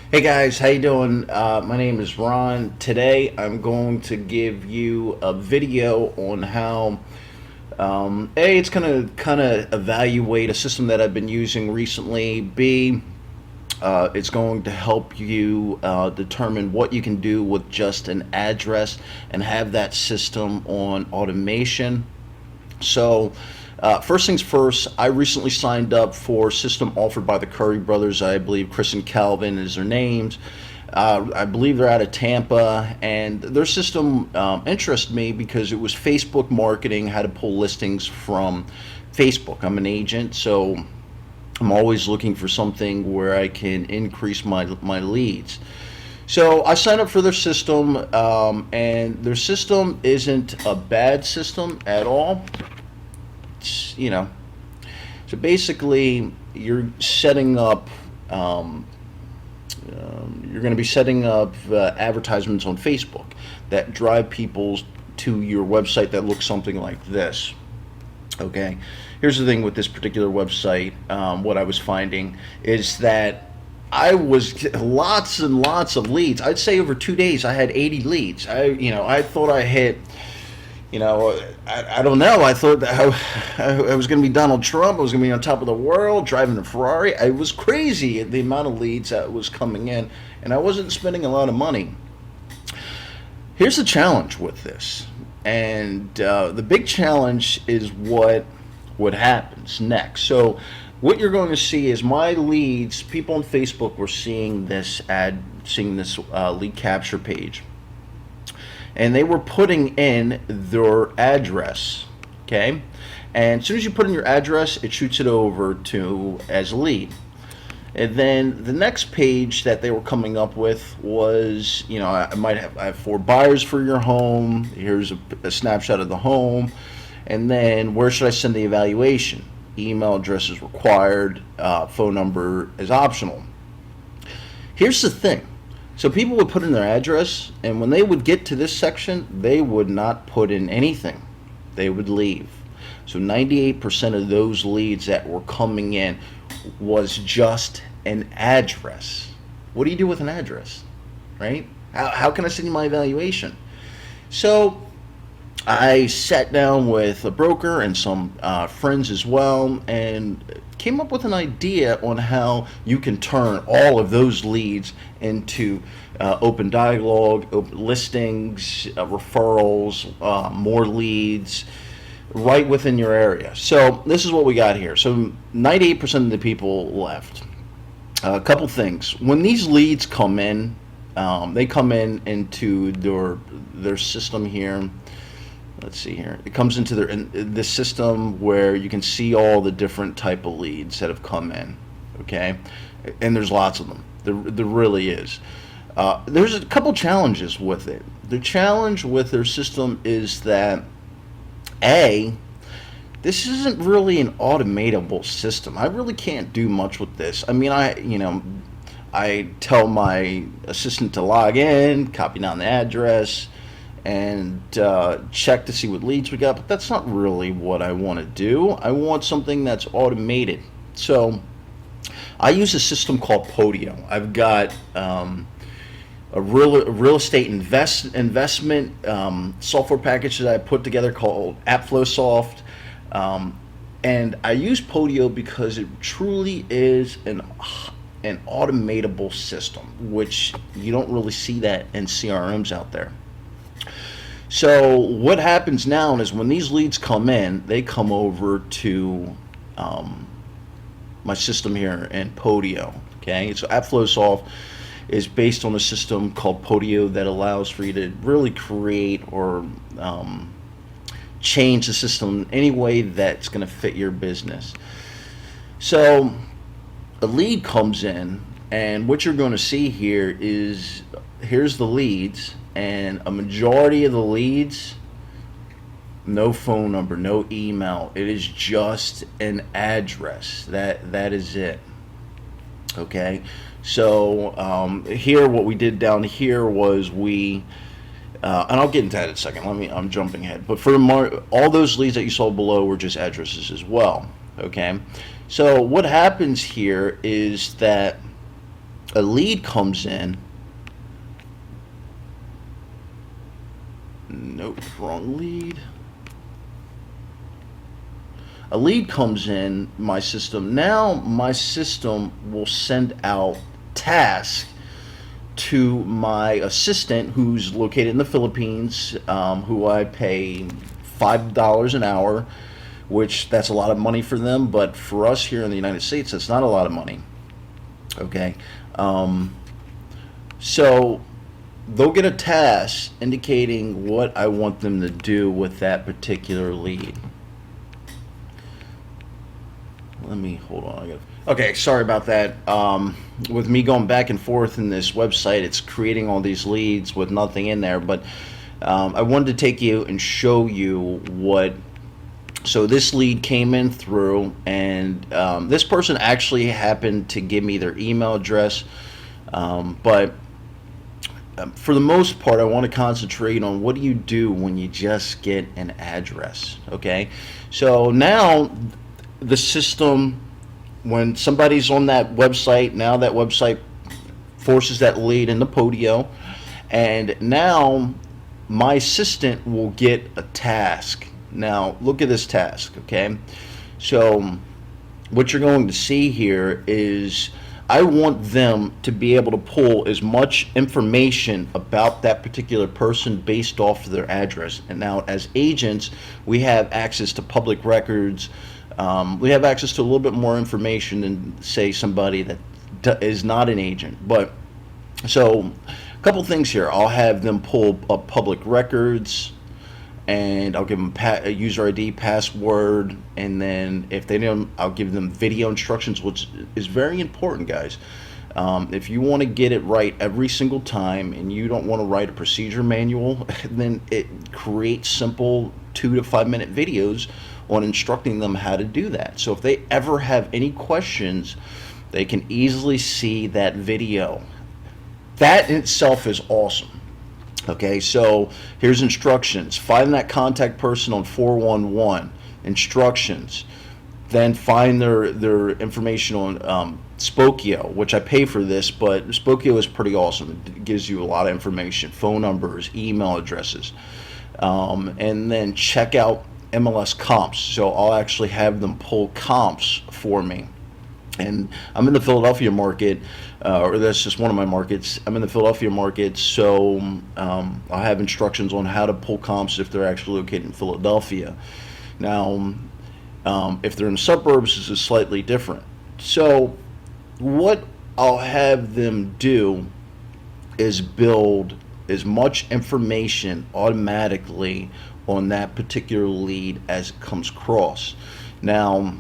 Hey guys, how you doing? My name is Ron. Today I'm going to give you a video on how A, it's going to kind of evaluate a system that I've been using recently. B, it's going to help you determine what you can do with just an address and have that system on automation. So, first things first, I recently signed up for a system offered by the Curry brothers. I believe Chris and Calvin is their names. I believe they're out of Tampa, and their system interested me because it was Facebook marketing, how to pull listings from Facebook. I'm an agent, so I'm always looking for something where I can increase my leads. So I signed up for their system, and their system isn't a bad system at all. It's, so basically you're setting up, you're going to be setting up advertisements on Facebook that drive people to your website that looks something like this. Okay, here's the thing with this particular website. What I was finding is that I was lots and lots of leads. I'd say over 2 days I had 80 leads. I thought I hit. I don't know. I thought that I was going to be Donald Trump. I was going to be on top of the world, driving a Ferrari. It was crazy the amount of leads that was coming in, and I wasn't spending a lot of money. Here's the challenge with this, and the big challenge is what happens next. So what you're going to see is my leads. People on Facebook were seeing this lead capture page, and they were putting in their address. Okay, and as soon as you put in your address, it shoots it over to as a lead. And then the next page that they were coming up with was, I have 4 buyers for your home. Here's a snapshot of the home. And then where should I send the evaluation? Email address is required. Phone number is optional. Here's the thing. So people would put in their address, and when they would get to this section, they would not put in anything. They would leave. So 98% of those leads that were coming in was just an address. What do you do with an address, right? How can I send you my evaluation? So I sat down with a broker and some friends as well, and came up with an idea on how you can turn all of those leads into open dialogue, open listings, referrals, more leads, right within your area. So this is what we got here. So 98% of the people left. A couple things. When these leads come in, they come in into their system here. Let's see here. It comes into this system where you can see all the different type of leads that have come in. Okay, and there's lots of them. There really is. There's a couple challenges with it. The challenge with their system is that this isn't really an automatable system. I really can't do much with this. I mean, I tell my assistant to log in, copy down the address, and check to see what leads we got, but that's not really what I want to do. I want something that's automated. So I use a system called Podio. I've got a real estate investment software package that I put together called AppFlowSoft, and I use Podio because it truly is an automatable system, which you don't really see that in CRMs out there. So what happens now is when these leads come in, they come over to my system here in Podio. Okay, so AppFlowSoft is based on a system called Podio that allows for you to really create or change the system any way that's going to fit your business. So a lead comes in, and what you're going to see here is here's the leads, and a majority of the leads, no phone number, no email. It is just an address. That is it. Okay, so here what we did down here was and I'll get into that in a second. I'm jumping ahead, but for all those leads that you saw below were just addresses as well. Okay, so what happens here is that a lead comes in. Nope, wrong lead. A lead comes in my system. Now my system will send out tasks to my assistant, who's located in the Philippines, who I pay $5 an hour, which that's a lot of money for them, but for us here in the United States, that's not a lot of money. Okay, so they'll get a task indicating what I want them to do with that particular lead. Let me hold on. Okay, sorry about that. With me going back and forth in this website, it's creating all these leads with nothing in there. But I wanted to take you and show you what. So this lead came in through, and this person actually happened to give me their email address. But for the most part, I want to concentrate on what do you do when you just get an address. Okay, so now the system, when somebody's on that website, now that website forces that lead into Podio, and now my assistant will get a task. Now look at this task, okay? So what you're going to see here is I want them to be able to pull as much information about that particular person based off of their address. And now as agents, we have access to public records. We have access to a little bit more information than, say, somebody that is not an agent. But so a couple things here. I'll have them pull up public records, and I'll give them a user ID, password, and then if they don't, I'll give them video instructions, which is very important, guys. If you want to get it right every single time and you don't want to write a procedure manual, then it creates simple 2 to 5 minute videos on instructing them how to do that. So if they ever have any questions, they can easily see that video. That in itself is awesome. Okay, so here's instructions. Find that contact person on 411. Instructions. Then find their information on Spokio, which I pay for this, but Spokio is pretty awesome. It gives you a lot of information, phone numbers, email addresses, and then check out MLS comps. So I'll actually have them pull comps for me. And I'm in the Philadelphia market, or that's just one of my markets. I'm in the Philadelphia market, so I'll have instructions on how to pull comps if they're actually located in Philadelphia. Now, if they're in suburbs, this is slightly different. So what I'll have them do is build as much information automatically on that particular lead as it comes across. Now,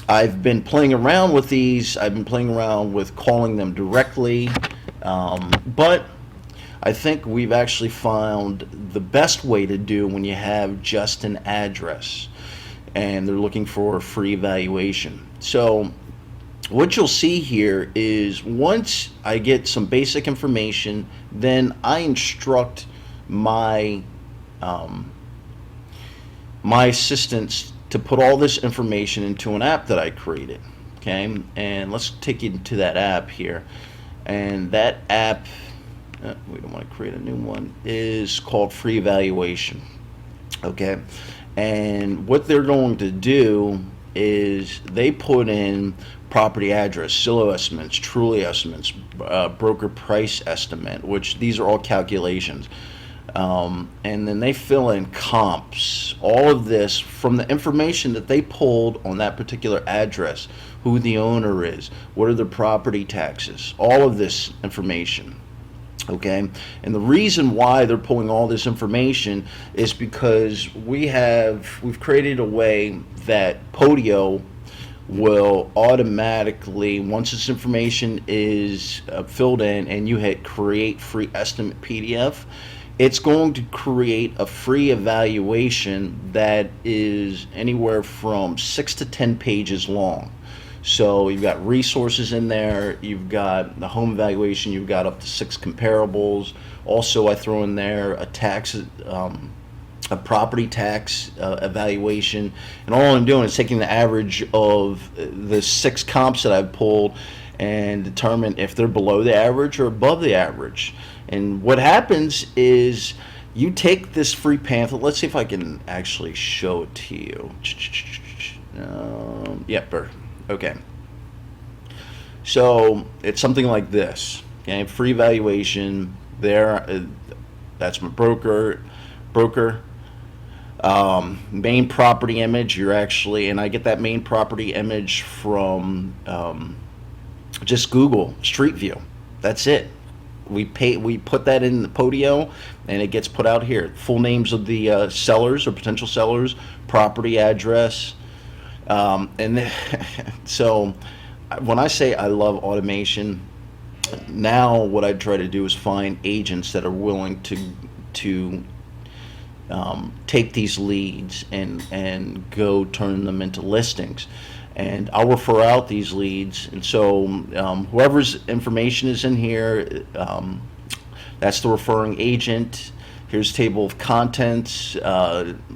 I've been playing around with these. I've been playing around with calling them directly, but I think we've actually found the best way to do when you have just an address and they're looking for a free evaluation. So what you'll see here is once I get some basic information, then I instruct my my assistants to put all this information into an app that I created. Okay, and let's take you to that app here. And that app, we don't want to create a new one, is called Free Evaluation. Okay, and what they're going to do is they put in property address, Zillow estimates, Truly estimates, broker price estimate, which these are all calculations. And then they fill in comps, all of this from the information that they pulled on that particular address, who the owner is, what are the property taxes, all of this information. Okay, and the reason why they're pulling all this information is because we've created a way that Podio will automatically, once this information is filled in and you hit create free estimate PDF, it's going to create a free evaluation that is anywhere from 6 to 10 pages long. So you've got resources in there, you've got the home evaluation, you've got up to 6 comparables. Also, I throw in there a property tax evaluation, and all I'm doing is taking the average of the 6 comps that I've pulled and determine if they're below the average or above the average. And what happens is you take this free pamphlet. Let's see if I can actually show it to you. Yep. Okay. So it's something like this. Okay, free valuation. There, that's my broker. Main property image. You're actually, and I get that main property image from just Google Street View. That's it. We put that in the Podio, and it gets put out here. Full names of the sellers or potential sellers, property address, and so when I say I love automation, now what I try to do is find agents that are willing to take these leads and go turn them into listings. And I'll refer out these leads. And so whoever's information is in here, that's the referring agent. Here's table of contents,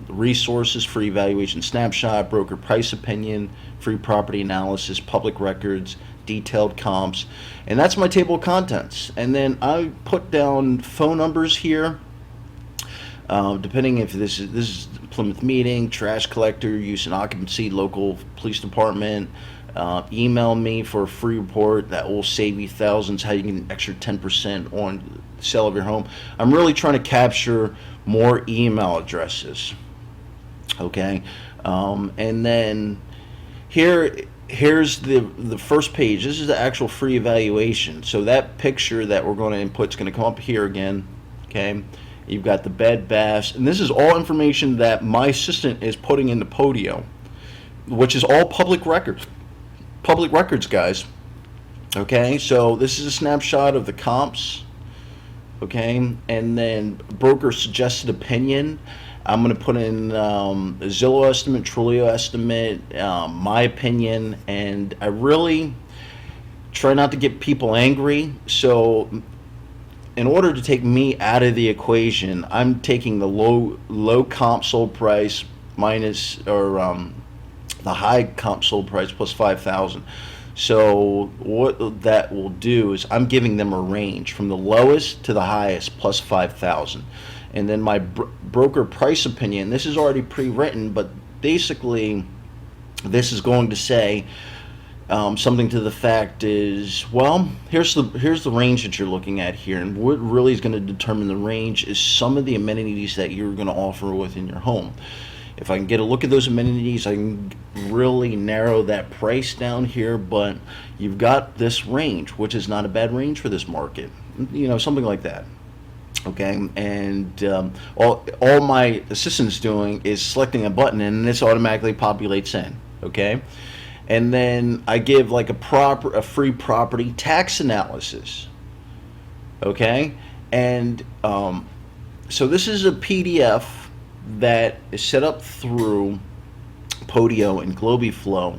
resources, free evaluation snapshot, broker price opinion, free property analysis, public records, detailed comps. And that's my table of contents. And then I put down phone numbers here. Depending if this is Plymouth meeting, trash collector, use and occupancy, local police department, email me for a free report that will save you thousands, how you can get an extra 10% on the sale of your home. I'm really trying to capture more email addresses. Okay, and then here's the first page. This is the actual free evaluation. So that picture that we're going to input is going to come up here again. Okay. You've got the bed, baths, and this is all information that my assistant is putting into Podio, which is all public records. Public records, guys. Okay, so this is a snapshot of the comps. Okay, and then broker suggested opinion. I'm going to put in a Zillow estimate, Trulio estimate, my opinion, and I really try not to get people angry. So in order to take me out of the equation, I'm taking the low comp sold price minus, or the high comp sold price plus 5,000. So what that will do is I'm giving them a range from the lowest to the highest plus 5,000. And then my broker price opinion, this is already pre-written, but basically this is going to say something to the fact is, well, here's the range that you're looking at here, and what really is going to determine the range is some of the amenities that you're going to offer within your home. If I can get a look at those amenities, I can really narrow that price down here, but you've got this range, which is not a bad range for this market, something like that. Okay, and all my assistant's doing is selecting a button, and this automatically populates in. Okay. And then I give like a free property tax analysis. Okay, and so this is a PDF that is set up through Podio and Globiflow.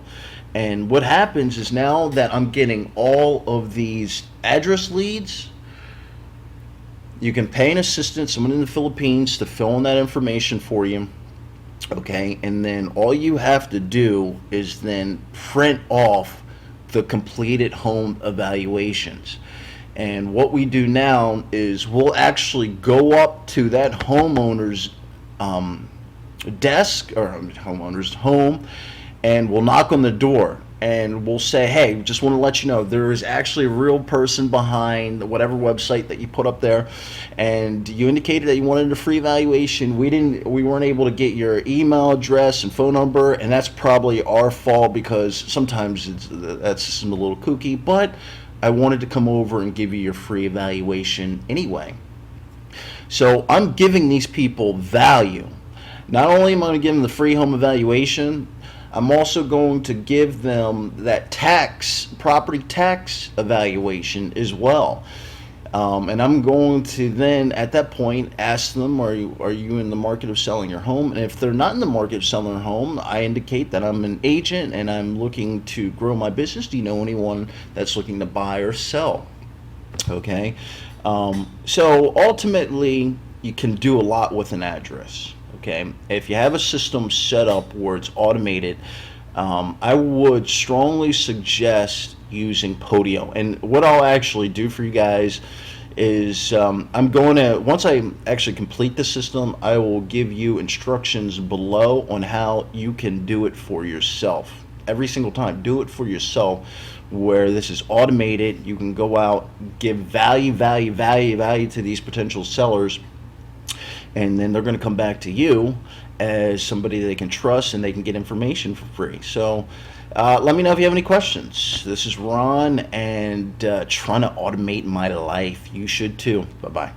And what happens is now that I'm getting all of these address leads, you can pay an assistant, someone in the Philippines, to fill in that information for you. Okay, and then all you have to do is then print off the completed home evaluations. And what we do now is we'll actually go up to that homeowner's desk, or homeowner's home, and we'll knock on the door. And we'll say, hey, just want to let you know there is actually a real person behind whatever website that you put up there, and you indicated that you wanted a free evaluation. We weren't able to get your email address and phone number, and that's probably our fault because sometimes that system's a little kooky. But I wanted to come over and give you your free evaluation anyway. So I'm giving these people value. Not only am I going to give them the free home evaluation, I'm also going to give them that property tax evaluation as well. And I'm going to then, at that point, ask them, are you in the market of selling your home? And if they're not in the market of selling their home, I indicate that I'm an agent and I'm looking to grow my business. Do you know anyone that's looking to buy or sell? Okay. So ultimately, you can do a lot with an address. Okay, if you have a system set up where it's automated, I would strongly suggest using Podio. And what I'll actually do for you guys is I'm going to, once I actually complete the system, I will give you instructions below on how you can do it for yourself. Every single time, do it for yourself, where this is automated. You can go out, give value to these potential sellers, and then they're going to come back to you as somebody they can trust, and they can get information for free. So let me know if you have any questions. This is Ron, and trying to automate my life. You should too. Bye-bye.